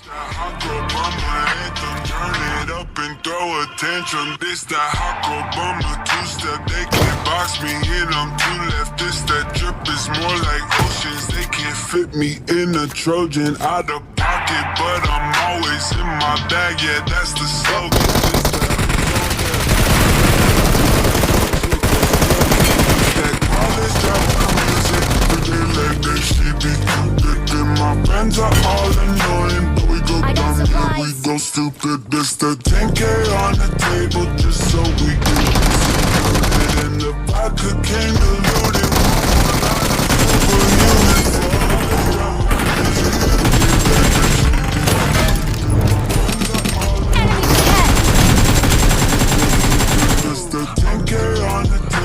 Turn it up and throw a tantrum. This that Obama two-step. They can't box me in. I'm two left. This that drip is more like oceans. They can't fit me in a Trojan. Out of pocket, but I'm always in my bag. Yeah, that's the slogan. That college dropout music, pretend like they shit be good. Then my friends are all annoying, but we go dumb and we go stupid. This the 10K on the table just so we can get it. And the vodka came diluted.